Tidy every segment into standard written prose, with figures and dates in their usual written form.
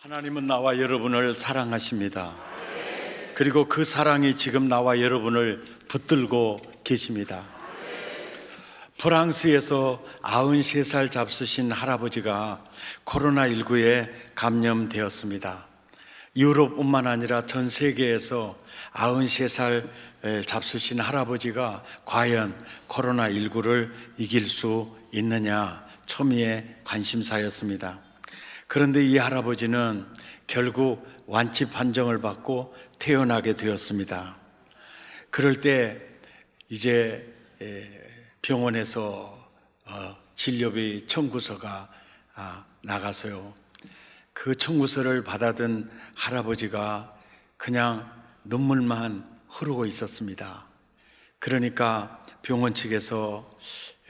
하나님은 나와 여러분을 사랑하십니다. 그리고 그 사랑이 지금 나와 여러분을 붙들고 계십니다. 프랑스에서 93살 잡수신 할아버지가 코로나19에 감염되었습니다. 유럽뿐만 아니라 전 세계에서 93살 잡수신 할아버지가 과연 코로나19를 이길 수 있느냐 초미의 관심사였습니다. 그런데 이 할아버지는 결국 완치 판정을 받고 퇴원하게 되었습니다. 그럴 때 이제 병원에서 진료비 청구서가 나가서요. 그 청구서를 받아든 할아버지가 그냥 눈물만 흐르고 있었습니다. 그러니까 병원 측에서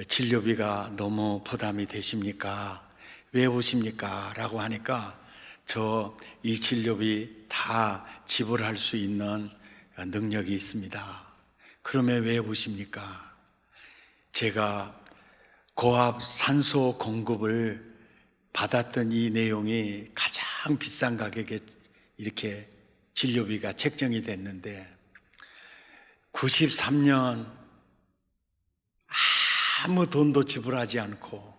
진료비가 너무 부담이 되십니까? 왜 오십니까? 라고 하니까 저 이 진료비 다 지불할 수 있는 능력이 있습니다. 그러면 왜 오십니까? 제가 고압 산소 공급을 받았던 이 내용이 가장 비싼 가격에 이렇게 진료비가 책정이 됐는데 93년 아무 돈도 지불하지 않고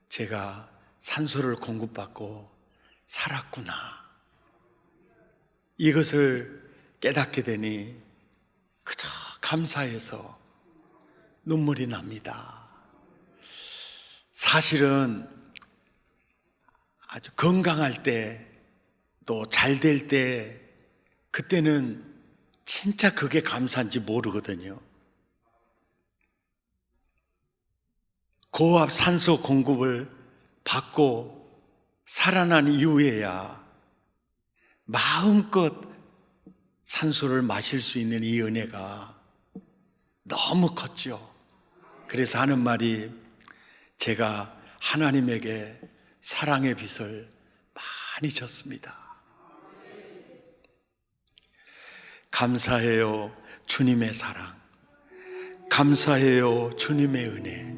제가 산소를 공급받고 살았구나. 이것을 깨닫게 되니 그저 감사해서 눈물이 납니다. 사실은 아주 건강할 때 또 잘 될 때 그때는 진짜 그게 감사한지 모르거든요. 고압 산소 공급을 받고 살아난 이후에야 마음껏 산소를 마실 수 있는 이 은혜가 너무 컸죠. 그래서 하는 말이 제가 하나님에게 사랑의 빚을 많이 졌습니다. 감사해요, 주님의 사랑. 감사해요, 주님의 은혜.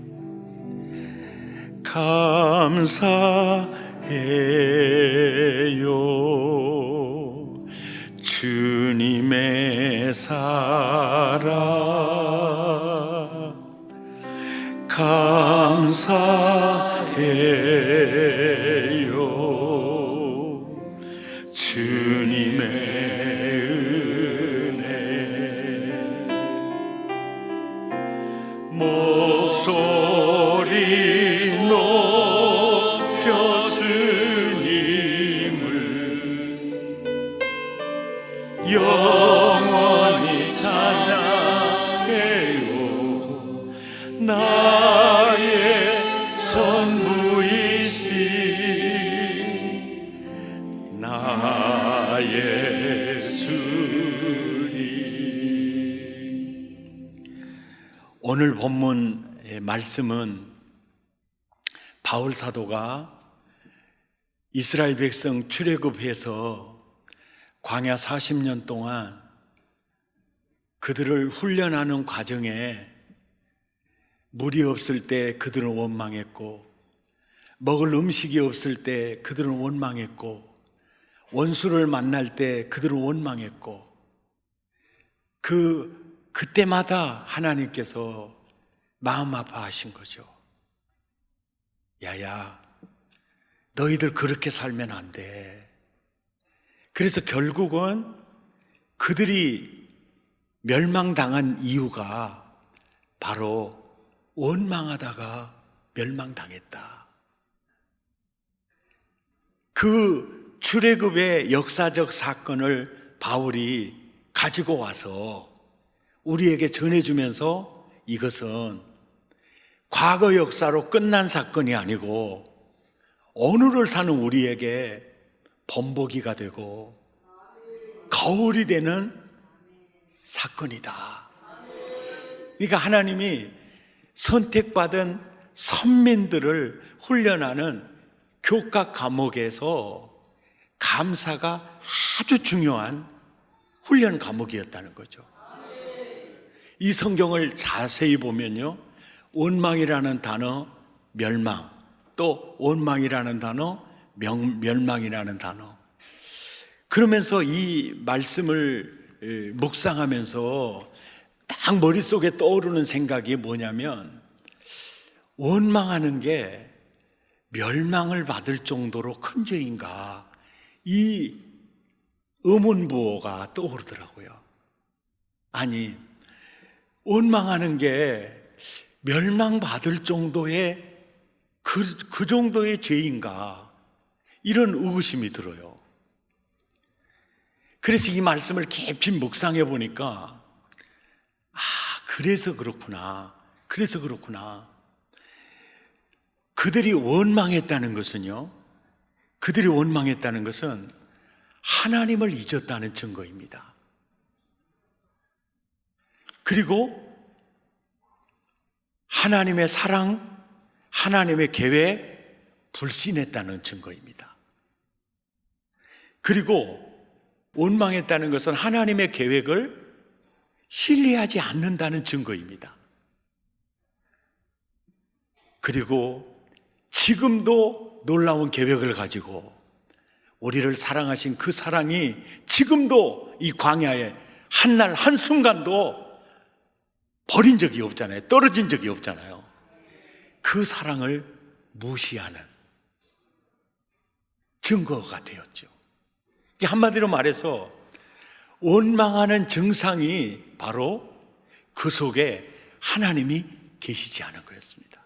감사해요, 주님의 사랑. 감사해요, 주님의 목소리 높여 주님을 영원히 찬양해요. 나의 전부이신 나의 주님. 오늘 본문의 말씀은 바울 사도가 이스라엘 백성 출애굽해서 광야 40년 동안 그들을 훈련하는 과정에 물이 없을 때 그들은 원망했고 먹을 음식이 없을 때 그들은 원망했고 원수를 만날 때 그들은 원망했고 그때마다 하나님께서 마음 아파하신 거죠. 야야, 너희들 그렇게 살면 안 돼. 그래서 결국은 그들이 멸망당한 이유가 바로 원망하다가 멸망당했다. 그 출애굽의 역사적 사건을 바울이 가지고 와서 우리에게 전해주면서 이것은 과거 역사로 끝난 사건이 아니고 오늘을 사는 우리에게 본보기가 되고 거울이 되는 사건이다. 그러니까 하나님이 선택받은 선민들을 훈련하는 교과 과목에서 감사가 아주 중요한 훈련 과목이었다는 거죠. 이 성경을 자세히 보면요, 원망이라는 단어 멸망, 또 원망이라는 단어 멸망이라는 단어. 그러면서 이 말씀을 묵상하면서 딱 머릿속에 떠오르는 생각이 뭐냐면, 원망하는 게 멸망을 받을 정도로 큰 죄인가, 이 의문부호가 떠오르더라고요. 아니, 원망하는 게 멸망받을 정도의 그 정도의 죄인가, 이런 의구심이 들어요. 그래서 이 말씀을 깊이 묵상해 보니까, 그래서 그렇구나. 그들이 원망했다는 것은 하나님을 잊었다는 증거입니다. 그리고 하나님의 사랑, 하나님의 계획 불신했다는 증거입니다. 그리고 원망했다는 것은 하나님의 계획을 신뢰하지 않는다는 증거입니다. 그리고 지금도 놀라운 계획을 가지고 우리를 사랑하신 그 사랑이 지금도 이 광야에 한날 한순간도 버린 적이 없잖아요. 떨어진 적이 없잖아요. 그 사랑을 무시하는 증거가 되었죠. 한마디로 말해서 원망하는 증상이 바로 그 속에 하나님이 계시지 않은 거였습니다.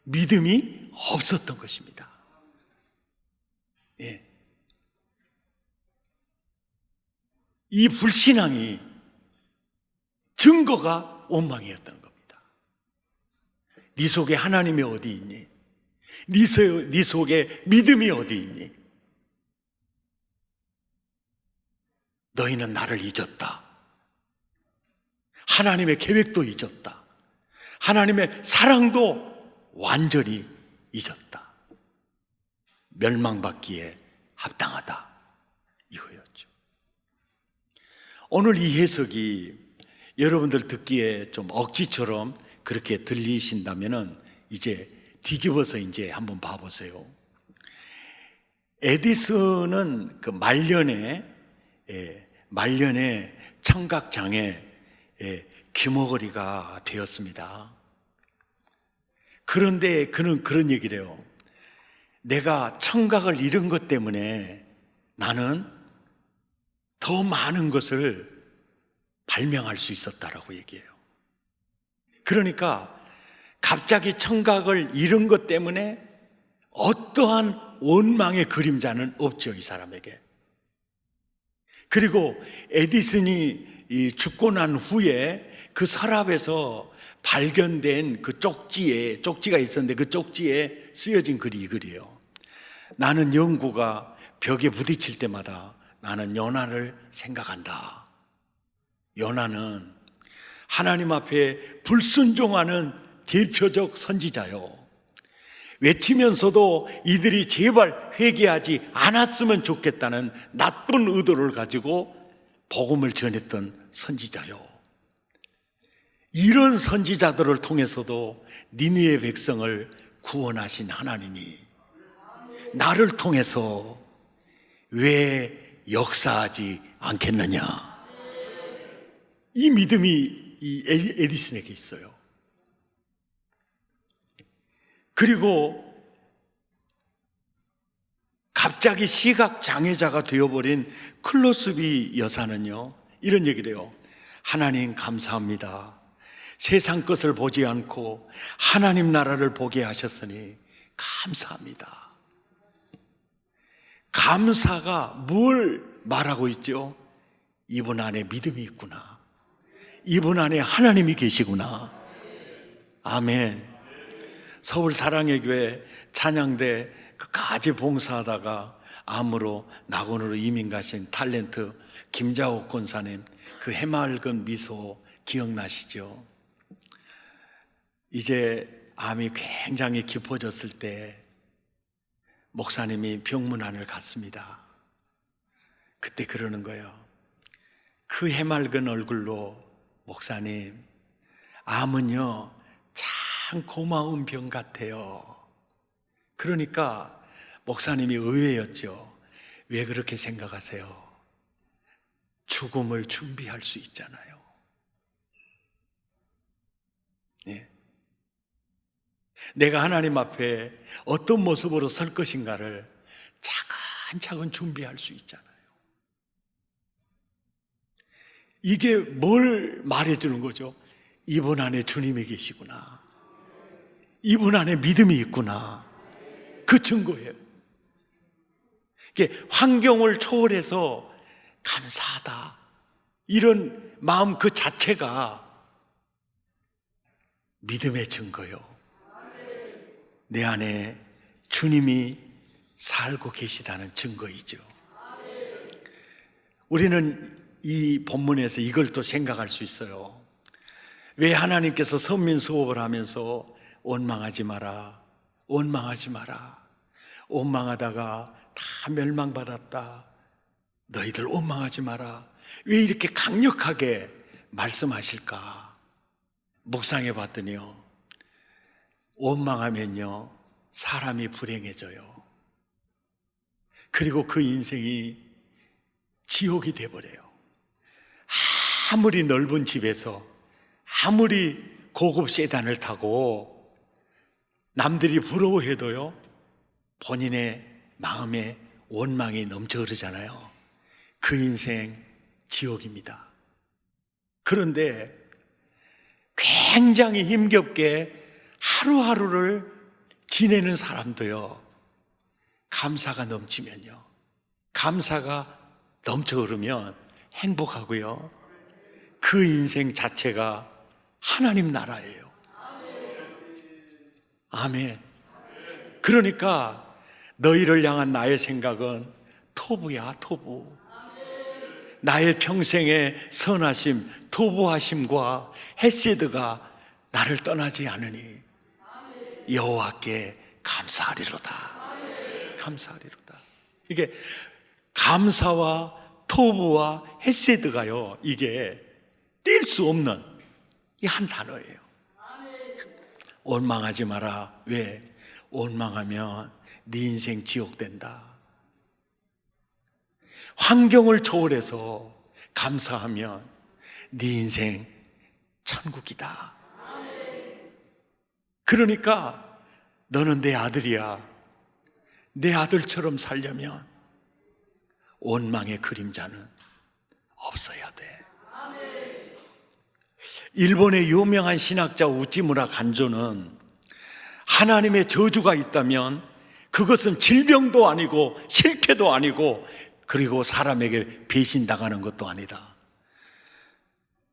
믿음이 없었던 것입니다. 예. 이 불신앙이 증거가 원망이었던 겁니다. 네 속에 하나님이 어디 있니? 네 속에 믿음이 어디 있니? 너희는 나를 잊었다. 하나님의 계획도 잊었다. 하나님의 사랑도 완전히 잊었다. 멸망받기에 합당하다, 이거였죠. 오늘 이 해석이 여러분들 듣기에 좀 억지처럼 그렇게 들리신다면은 이제 뒤집어서 이제 한번 봐보세요. 에디슨은 그 말년에 청각장애 귀머거리가 되었습니다. 그런데 그는 그런 얘기를 해요. 내가 청각을 잃은 것 때문에 나는 더 많은 것을 발명할 수 있었다라고 얘기해요. 그러니까 갑자기 청각을 잃은 것 때문에 어떠한 원망의 그림자는 없죠, 이 사람에게. 그리고 에디슨이 죽고 난 후에 그 서랍에서 발견된 그 쪽지가 있었는데 그 쪽지에 쓰여진 글이 이 글이에요. 나는 영구가 벽에 부딪힐 때마다 나는 요나를 생각한다. 요나는 하나님 앞에 불순종하는 대표적 선지자요. 외치면서도 이들이 제발 회개하지 않았으면 좋겠다는 나쁜 의도를 가지고 복음을 전했던 선지자요. 이런 선지자들을 통해서도 니느웨 백성을 구원하신 하나님이 나를 통해서 왜 역사하지 않겠느냐, 이 믿음이 이 에디슨에게 있어요. 그리고 갑자기 시각장애자가 되어버린 클로스비 여사는요, 이런 얘기를 해요. 하나님 감사합니다. 세상 것을 보지 않고 하나님 나라를 보게 하셨으니 감사합니다. 감사가 뭘 말하고 있죠? 이분 안에 믿음이 있구나. 이분 안에 하나님이 계시구나. 아멘. 서울 사랑의 교회 찬양대 그까지 봉사하다가 암으로 낙원으로 이민 가신 탤런트 김자옥 권사님, 그 해맑은 미소 기억나시죠? 이제 암이 굉장히 깊어졌을 때 목사님이 병문안을 갔습니다. 그때 그러는 거예요. 그 해맑은 얼굴로 목사님, 암은요 참 고마운 병 같아요. 그러니까 목사님이 의외였죠. 왜 그렇게 생각하세요? 죽음을 준비할 수 있잖아요. 예. 내가 하나님 앞에 어떤 모습으로 설 것인가를 차근차근 준비할 수 있잖아요. 이게 뭘 말해주는 거죠? 이분 안에 주님이 계시구나. 이분 안에 믿음이 있구나. 그 증거예요. 이게 환경을 초월해서 감사하다. 이런 마음 그 자체가 믿음의 증거요. 내 안에 주님이 살고 계시다는 증거이죠. 우리는 이 본문에서 이걸 또 생각할 수 있어요. 왜 하나님께서 선민 수업을 하면서 원망하지 마라, 원망하지 마라, 원망하다가 다 멸망받았다, 너희들 원망하지 마라, 왜 이렇게 강력하게 말씀하실까? 묵상해 봤더니요, 원망하면요 사람이 불행해져요. 그리고 그 인생이 지옥이 돼버려요. 아무리 넓은 집에서 아무리 고급 세단을 타고 남들이 부러워해도요, 본인의 마음에 원망이 넘쳐 흐르잖아요. 그 인생 지옥입니다. 그런데 굉장히 힘겹게 하루하루를 지내는 사람도요, 감사가 넘치면요, 감사가 넘쳐 흐르면 행복하고요, 그 인생 자체가 하나님 나라예요. 아멘. 그러니까 너희를 향한 나의 생각은 토부야, 토부. 나의 평생의 선하심, 토부하심과 헤세드가 나를 떠나지 않으니 여호와께 감사하리로다. 감사하리로다. 이게 감사와 토부와 헤세드가요, 이게 뗄 수 없는 이 한 단어예요. 원망하지 마라. 왜? 원망하면 네 인생 지옥 된다. 환경을 초월해서 감사하면 네 인생 천국이다. 그러니까 너는 내 아들이야. 내 아들처럼 살려면 원망의 그림자는 없어야 돼. 일본의 유명한 신학자 우찌무라 간조는 하나님의 저주가 있다면 그것은 질병도 아니고 실패도 아니고 그리고 사람에게 배신당하는 것도 아니다.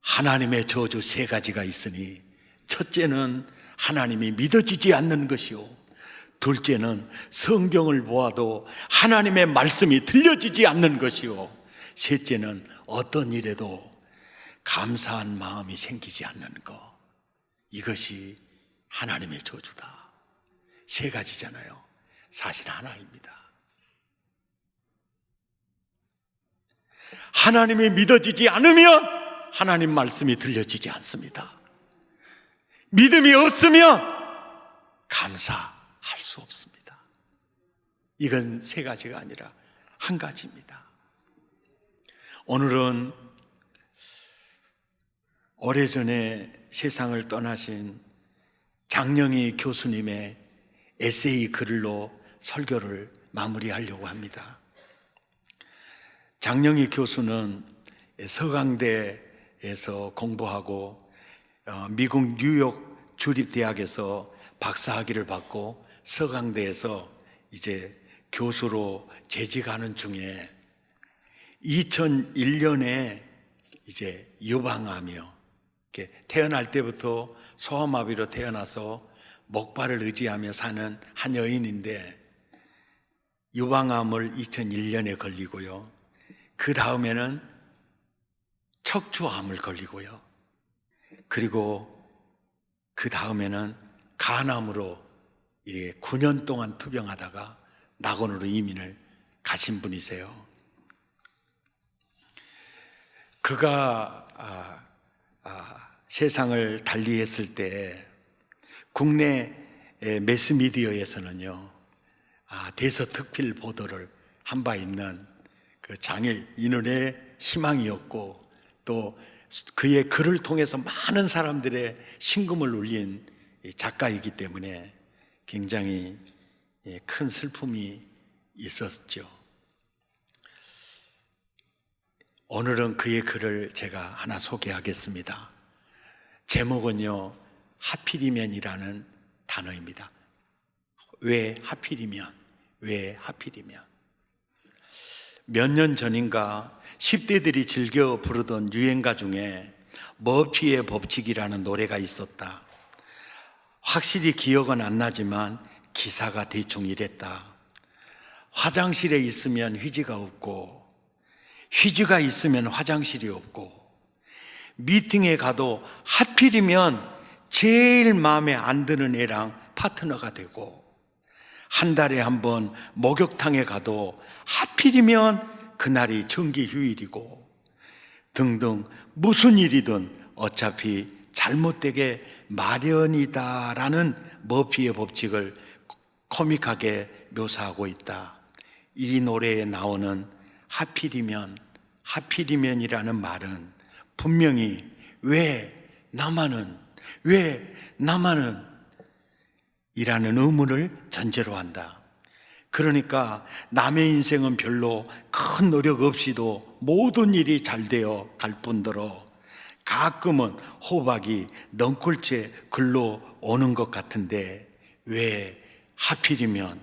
하나님의 저주 세 가지가 있으니 첫째는 하나님이 믿어지지 않는 것이요, 둘째는 성경을 보아도 하나님의 말씀이 들려지지 않는 것이요, 셋째는 어떤 일에도 감사한 마음이 생기지 않는 것. 이것이 하나님의 저주다. 세 가지잖아요. 사실 하나입니다. 하나님이 믿어지지 않으면 하나님 말씀이 들려지지 않습니다. 믿음이 없으면 감사할 수 없습니다. 이건 세 가지가 아니라 한 가지입니다. 오늘은 오래전에 세상을 떠나신 장영희 교수님의 에세이 글로 설교를 마무리하려고 합니다. 장영희 교수는 서강대에서 공부하고 미국 뉴욕 주립대학에서 박사학위를 받고 서강대에서 이제 교수로 재직하는 중에 2001년에 이제 유방암이요, 태어날 때부터 소아마비로 태어나서 목발을 의지하며 사는 한 여인인데 유방암을 2001년에 걸리고요, 그 다음에는 척추암을 걸리고요, 그리고 그 다음에는 간암으로 9년 동안 투병하다가 낙원으로 이민을 가신 분이세요. 그가 세상을 달리했을 때 국내 매스미디어에서는요, 대서특필 보도를 한 바 있는 그 장애인의 희망이었고, 또 그의 글을 통해서 많은 사람들의 심금을 울린 작가이기 때문에 굉장히 큰 슬픔이 있었죠. 오늘은 그의 글을 제가 하나 소개하겠습니다. 제목은요, 하필이면이라는 단어입니다. 왜 하필이면? 왜 하필이면? 몇 년 전인가 10대들이 즐겨 부르던 유행가 중에 머피의 법칙이라는 노래가 있었다. 확실히 기억은 안 나지만 기사가 대충 이랬다. 화장실에 있으면 휴지가 없고, 휴지가 있으면 화장실이 없고, 미팅에 가도 하필이면 제일 마음에 안 드는 애랑 파트너가 되고, 한 달에 한 번 목욕탕에 가도 하필이면 그날이 정기 휴일이고, 등등 무슨 일이든 어차피 잘못되게 마련이다라는 머피의 법칙을 코믹하게 묘사하고 있다. 이 노래에 나오는 하필이면, 하필이면이라는 말은 분명히 왜 나만은 이라는 의문을 전제로 한다. 그러니까 남의 인생은 별로 큰 노력 없이도 모든 일이 잘 되어 갈 뿐더러 가끔은 호박이 넝쿨째 글로 오는 것 같은데, 왜 하필이면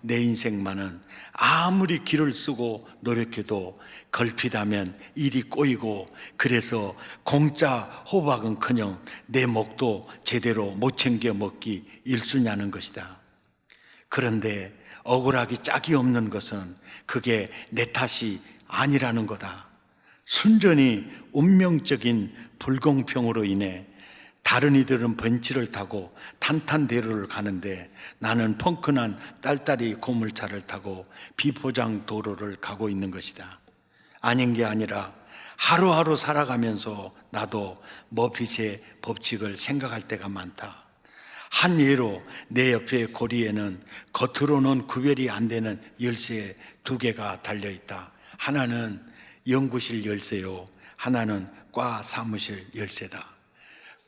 내 인생만은 아무리 길을 쓰고 노력해도 걸핏하면 일이 꼬이고, 그래서 공짜 호박은커녕 내 목도 제대로 못 챙겨 먹기 일쑤냐는 것이다. 그런데 억울하기 짝이 없는 것은 그게 내 탓이 아니라는 거다. 순전히 운명적인 불공평으로 인해 다른 이들은 벤츠를 타고 탄탄대로를 가는데 나는 펑크난 딸딸이 고물차를 타고 비포장 도로를 가고 있는 것이다. 아닌 게 아니라 하루하루 살아가면서 나도 머피의 법칙을 생각할 때가 많다. 한 예로 내 옆에 고리에는 겉으로는 구별이 안 되는 열쇠 2개가 달려있다. 하나는 연구실 열쇠요, 하나는 과 사무실 열쇠다.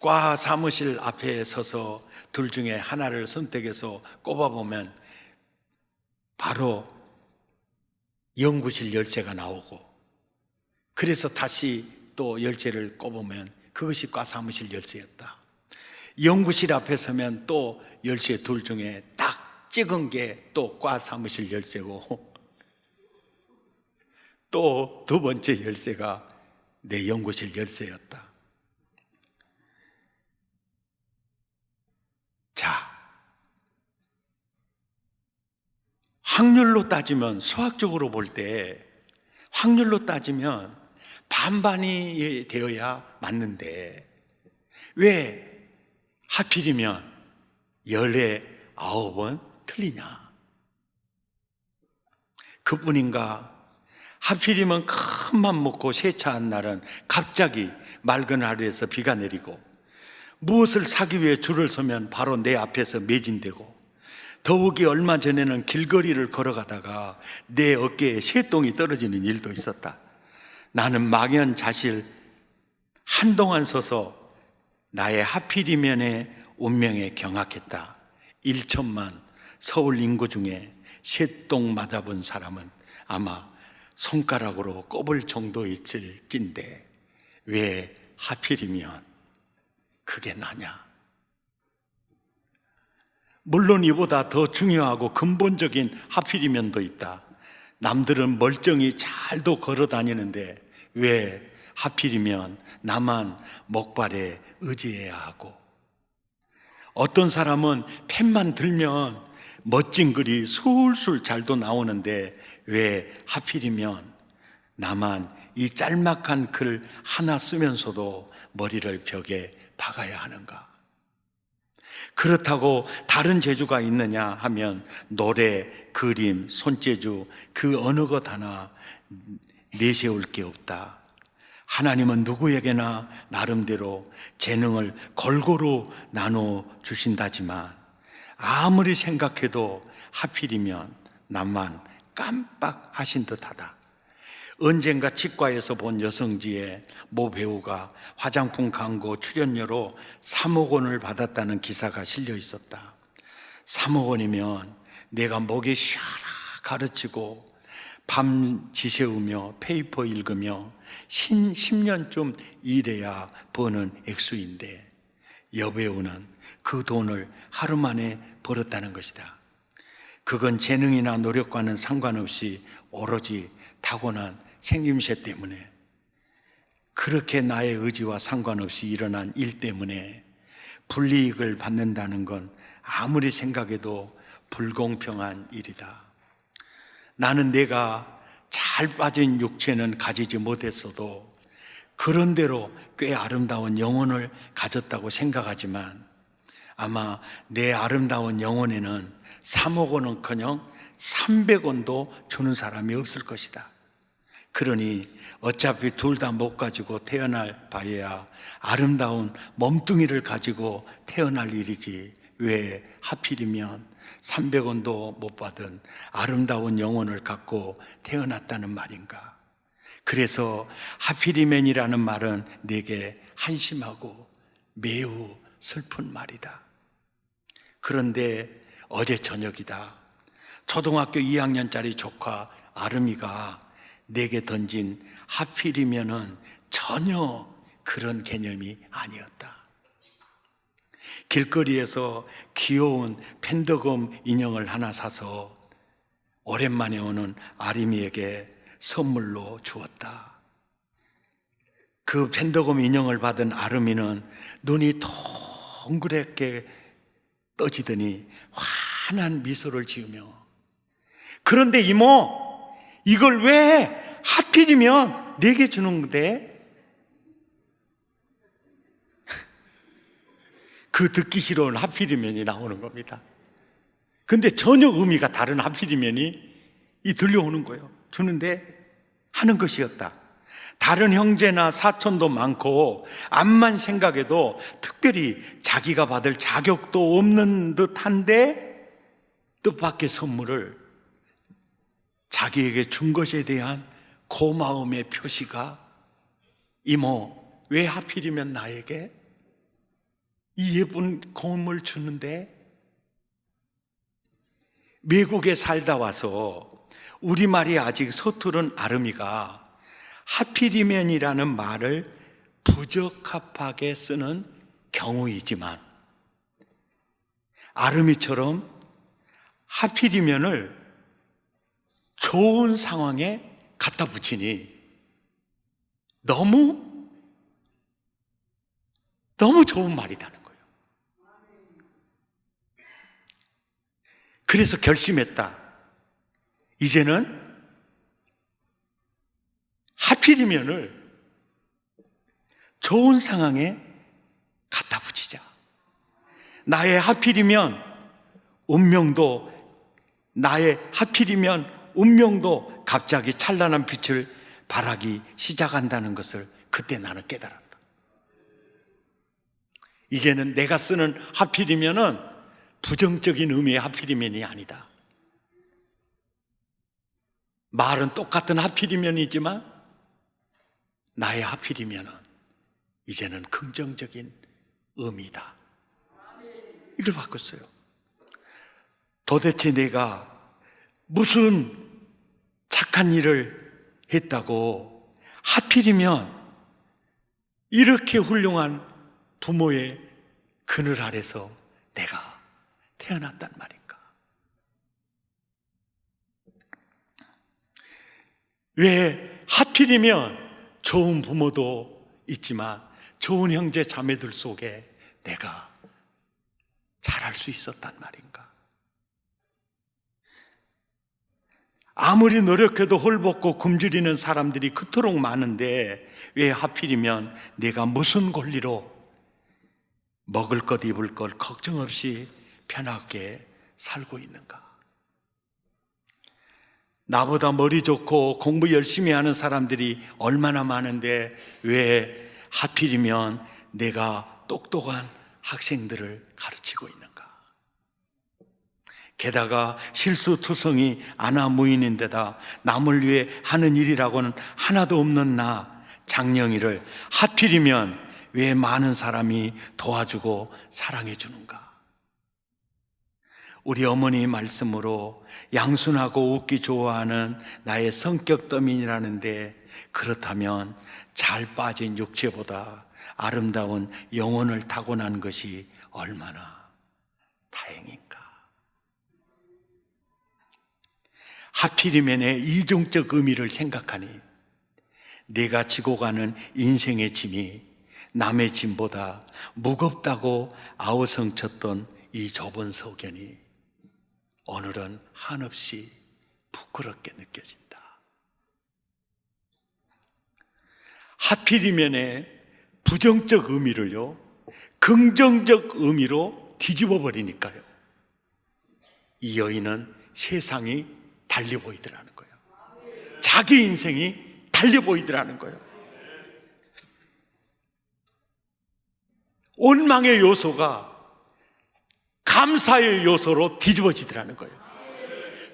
과 사무실 앞에 서서 둘 중에 하나를 선택해서 꼽아보면 바로 연구실 열쇠가 나오고, 그래서 다시 또 열쇠를 꼽으면 그것이 과 사무실 열쇠였다. 연구실 앞에 서면 또 열쇠 둘 중에 딱 찍은 게 또 과 사무실 열쇠고, 또 두 번째 열쇠가 내 연구실 열쇠였다. 자, 확률로 따지면, 수학적으로 볼 때 확률로 따지면 반반이 되어야 맞는데, 왜 하필이면 10에 9은 틀리냐? 그뿐인가? 하필이면 큰 맘 먹고 세차한 날은 갑자기 맑은 하루에서 비가 내리고, 무엇을 사기 위해 줄을 서면 바로 내 앞에서 매진되고, 더욱이 얼마 전에는 길거리를 걸어가다가 내 어깨에 새똥이 떨어지는 일도 있었다. 나는 막연자실 한동안 서서 나의 하필이면의 운명에 경악했다. 1천만 서울 인구 중에 새똥 맞아본 사람은 아마 손가락으로 꼽을 정도 있을진데, 왜 하필이면 그게 나냐? 물론 이보다 더 중요하고 근본적인 하필이면도 있다. 남들은 멀쩡히 잘도 걸어 다니는데 왜 하필이면 나만 목발에 의지해야 하고, 어떤 사람은 펜만 들면 멋진 글이 술술 잘도 나오는데 왜 하필이면 나만 이 짤막한 글 하나 쓰면서도 머리를 벽에 박아야 하는가? 그렇다고 다른 재주가 있느냐 하면 노래, 그림, 손재주 그 어느 것 하나 내세울 게 없다. 하나님은 누구에게나 나름대로 재능을 골고루 나눠 주신다지만 아무리 생각해도 하필이면 나만 깜빡하신 듯하다. 언젠가 치과에서 본 여성지에 모 배우가 화장품 광고 출연료로 3억 원을 받았다는 기사가 실려 있었다. 3억 원이면 내가 목에 쉬어라 가르치고 밤 지새우며 페이퍼 읽으며 10년쯤 일해야 버는 액수인데 여배우는 그 돈을 하루 만에 벌었다는 것이다. 그건 재능이나 노력과는 상관없이 오로지 타고난 생김새 때문에, 그렇게 나의 의지와 상관없이 일어난 일 때문에 불이익을 받는다는 건 아무리 생각해도 불공평한 일이다. 나는 내가 잘 빠진 육체는 가지지 못했어도 그런대로 꽤 아름다운 영혼을 가졌다고 생각하지만 아마 내 아름다운 영혼에는 3억 원은커녕 300원도 주는 사람이 없을 것이다. 그러니 어차피 둘 다 못 가지고 태어날 바에야 아름다운 몸뚱이를 가지고 태어날 일이지 왜 하필이면 300원도 못 받은 아름다운 영혼을 갖고 태어났다는 말인가. 그래서 하필이면이라는 말은 내게 한심하고 매우 슬픈 말이다. 그런데 어제 저녁이다. 초등학교 2학년짜리 조카 아름이가 내게 던진 하필이면은 전혀 그런 개념이 아니었다. 길거리에서 귀여운 펜더금 인형을 하나 사서 오랜만에 오는 아림이에게 선물로 주었다. 그 펜더금 인형을 받은 아름이는 눈이 동그랗게 떠지더니 환한 미소를 지으며, 그런데 이모, 이걸 왜 하필이면 내게 주는 건데? 그 듣기 싫어하는 하필이면이 나오는 겁니다. 근데 전혀 의미가 다른 하필이면이 들려오는 거예요. 주는데 하는 것이었다. 다른 형제나 사촌도 많고 암만 생각해도 특별히 자기가 받을 자격도 없는 듯한데 뜻밖의 선물을 자기에게 준 것에 대한 고마움의 표시가, 이모, 왜 하필이면 나에게 이 예쁜 고음을 주는데? 미국에 살다 와서 우리말이 아직 서투른 아름이가 하필이면이라는 말을 부적합하게 쓰는 경우이지만 아름이처럼 하필이면을 좋은 상황에 갖다 붙이니 너무 좋은 말이다는 거예요. 그래서 결심했다. 이제는 하필이면을 좋은 상황에 갖다 붙이자. 나의 하필이면 운명도 갑자기 찬란한 빛을 발하기 시작한다는 것을 그때 나는 깨달았다. 이제는 내가 쓰는 하필이면은 부정적인 의미의 하필이면이 아니다. 말은 똑같은 하필이면이지만 나의 하필이면은 이제는 긍정적인 의미다. 이걸 바꿨어요. 도대체 내가 무슨 착한 일을 했다고 하필이면 이렇게 훌륭한 부모의 그늘 아래서 내가 태어났단 말인가? 왜 하필이면 좋은 부모도 있지만 좋은 형제 자매들 속에 내가 자랄 수 있었단 말인가? 아무리 노력해도 홀벗고 굶주리는 사람들이 그토록 많은데 왜 하필이면 내가 무슨 권리로 먹을 것 입을 것 걱정 없이 편하게 살고 있는가? 나보다 머리 좋고 공부 열심히 하는 사람들이 얼마나 많은데 왜 하필이면 내가 똑똑한 학생들을 가르치고 있는가? 게다가 실수투성이 아나무인인데다 남을 위해 하는 일이라고는 하나도 없는 나 장영이를 하필이면 왜 많은 사람이 도와주고 사랑해 주는가? 우리 어머니 말씀으로 양순하고 웃기 좋아하는 나의 성격 때문이라는데, 그렇다면 잘 빠진 육체보다 아름다운 영혼을 타고난 것이 얼마나 다행인가? 하필이면의 이중적 의미를 생각하니 내가 지고 가는 인생의 짐이 남의 짐보다 무겁다고 아우성쳤던 이 좁은 소견이 오늘은 한없이 부끄럽게 느껴진다. 하필이면의 부정적 의미를요, 긍정적 의미로 뒤집어 버리니까요, 이 여인은 세상이 달리 보이더라는 거예요. 자기 인생이 달리 보이더라는 거예요. 원망의 요소가 감사의 요소로 뒤집어지더라는 거예요.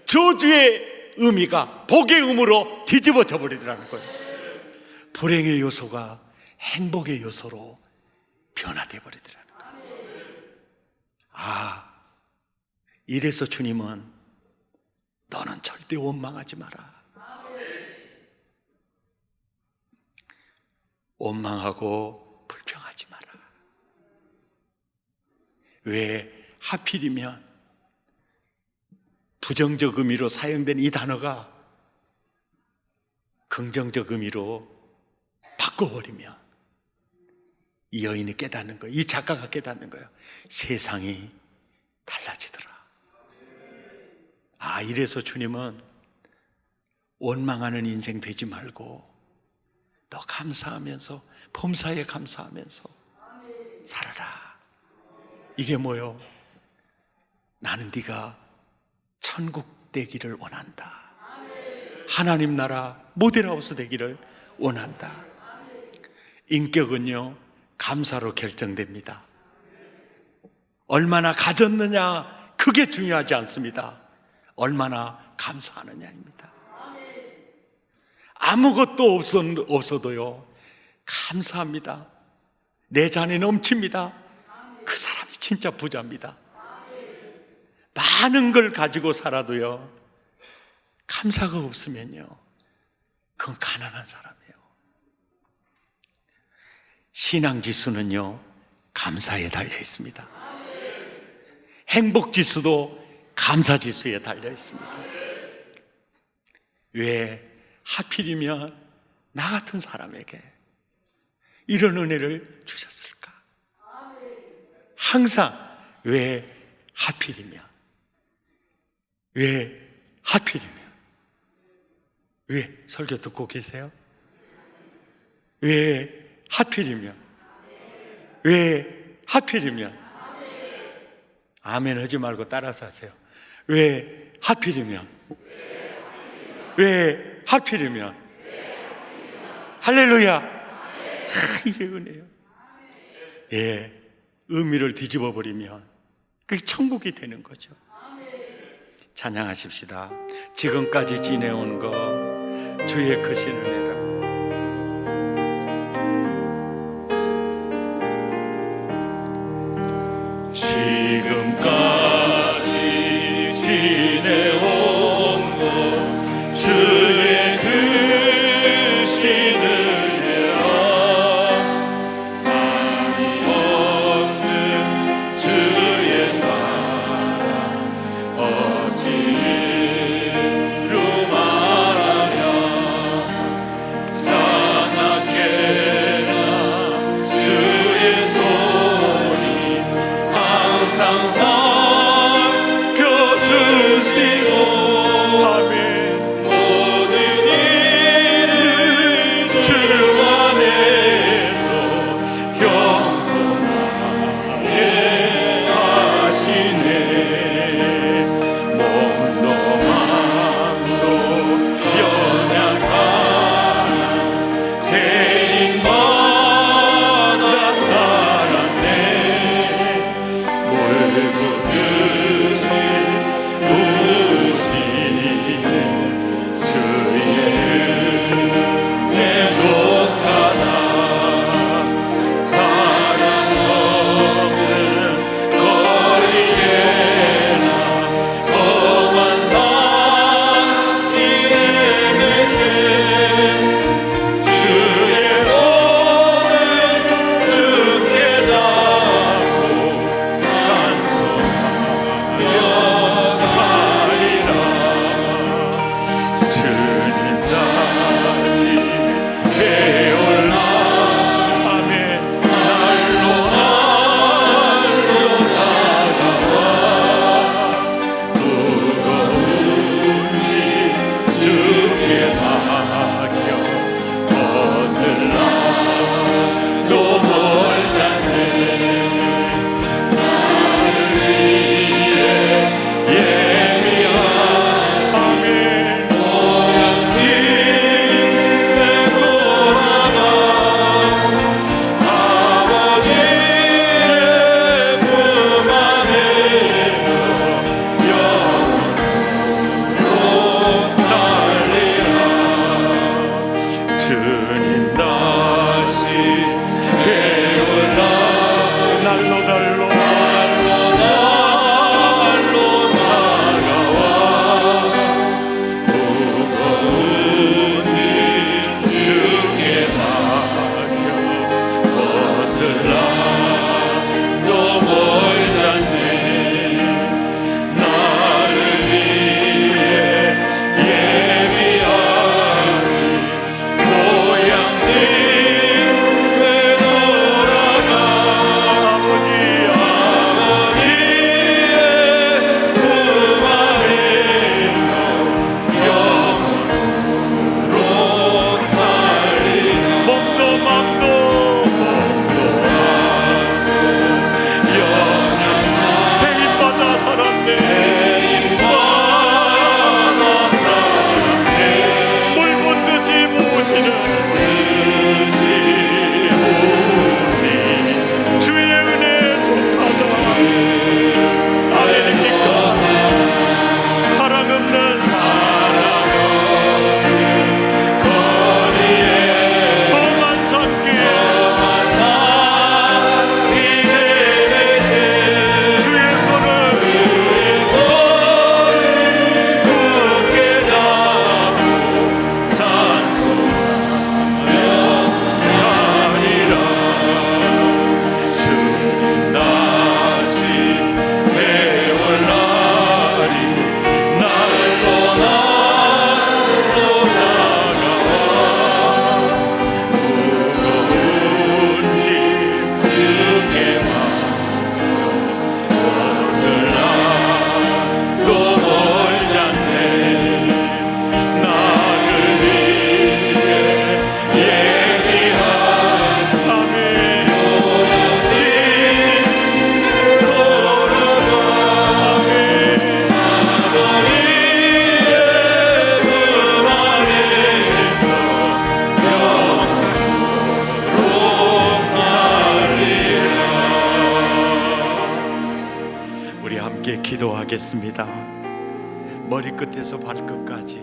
저주의 의미가 복의 의미로 뒤집어져 버리더라는 거예요. 불행의 요소가 행복의 요소로 변화돼 버리더라는 거예요. 아, 이래서 주님은 너는 절대 원망하지 마라. 원망하고 불평하지 마라. 왜 하필이면 부정적 의미로 사용된 이 단어가 긍정적 의미로 바꿔버리면 이 여인이 깨닫는 거예요. 이 작가가 깨닫는 거예요. 세상이 달라지더라. 아, 이래서 주님은 원망하는 인생 되지 말고 너 감사하면서, 범사에 감사하면서 살아라. 이게 뭐요? 나는 네가 천국 되기를 원한다. 하나님 나라 모델하우스 되기를 원한다. 인격은요, 감사로 결정됩니다. 얼마나 가졌느냐, 그게 중요하지 않습니다. 얼마나 감사하느냐입니다. 아무것도 없어도요, 감사합니다. 내 잔에 넘칩니다. 그 사람이 진짜 부자입니다. 많은 걸 가지고 살아도요, 감사가 없으면요, 그건 가난한 사람이에요. 신앙 지수는요, 감사에 달려 있습니다. 행복 지수도 감사 지수에 달려 있습니다. 왜 하필이면 나 같은 사람에게 이런 은혜를 주셨을까? 항상 왜 하필이면, 왜 하필이면, 왜 설교 듣고 계세요? 왜 하필이면, 왜 하필이면, 아멘 하지 말고 따라서 하세요. 왜 하필이면, 왜 하필이면, 할렐루야. 이게 은혜예요. 예, 의미를 뒤집어 버리면 그게 천국이 되는 거죠. 찬양하십시다. 지금까지 지내온 거 주의 크신 은혜라. 지금까지 지내온 것 주의 크신 은혜라. 한이 없는 주의 사랑 어찌 이루 말하랴. 자나깨나 주의 손이 항상 거슬러 또 멀지 않네. 나를 위해 예비하신 고향 집에 돌아가. 아버지의 품 안에서 영원토록 살리라. 몸도 맘도 세입받아 살았네. 물 붓듯이 부으시는 주의 은혜 족하다. 아멘입니까? 사랑 없는 거리에 험한 산길 주의 손을 굳게 잡고 찬송하리라. 주님 다시 배울 날이 날로 다가와. 무거운 짐 주께 거슬러 또 멀지 않네. 나를 위해 예비하신 아멘 집에 돌아가. 아멘. 아버지의 품 안에서 영원토록 살리라. 우리 함께 기도하겠습니다. 머리끝에서 발끝까지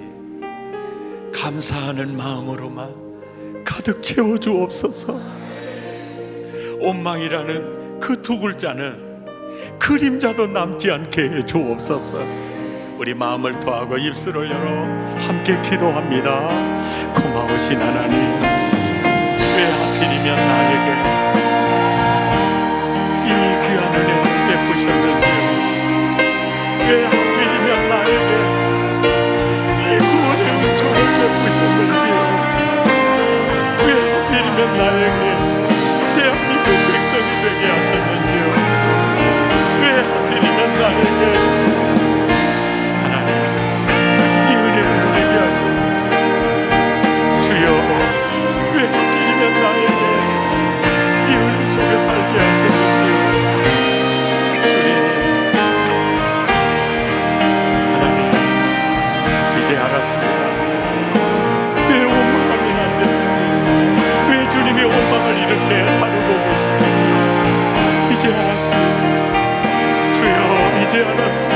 감사하는 마음으로만 가득 채워 주옵소서. 원망이라는 그 두 글자는 그림자도 남지 않게 해 주옵소서. 우리 마음을 토하고 입술을 열어 함께 기도합니다. 고마우신 하나님, 왜 하필이면 나에게 이 귀한 은혜를 베푸셨는지요? 왜 하필이면 나에게 이 구원의 은총을 베푸셨는지요? 왜 하필이면 나에게 대한민국 백성이 되게 하셨는지요? 왜 하필이면 나에게 하나님 이 은혜를 누리게 하셨는지요? 주여, 왜 하필이면 나에게 이 은혜 속에 살게 하셨는지요? 주님, 하나님, 이제 알았습니다. 왜 원망하면 안 되는지, 왜 주님의 원망을 이렇게 다루고 계시는지 이제 알았습니다. 주여, 이제 알았습니다.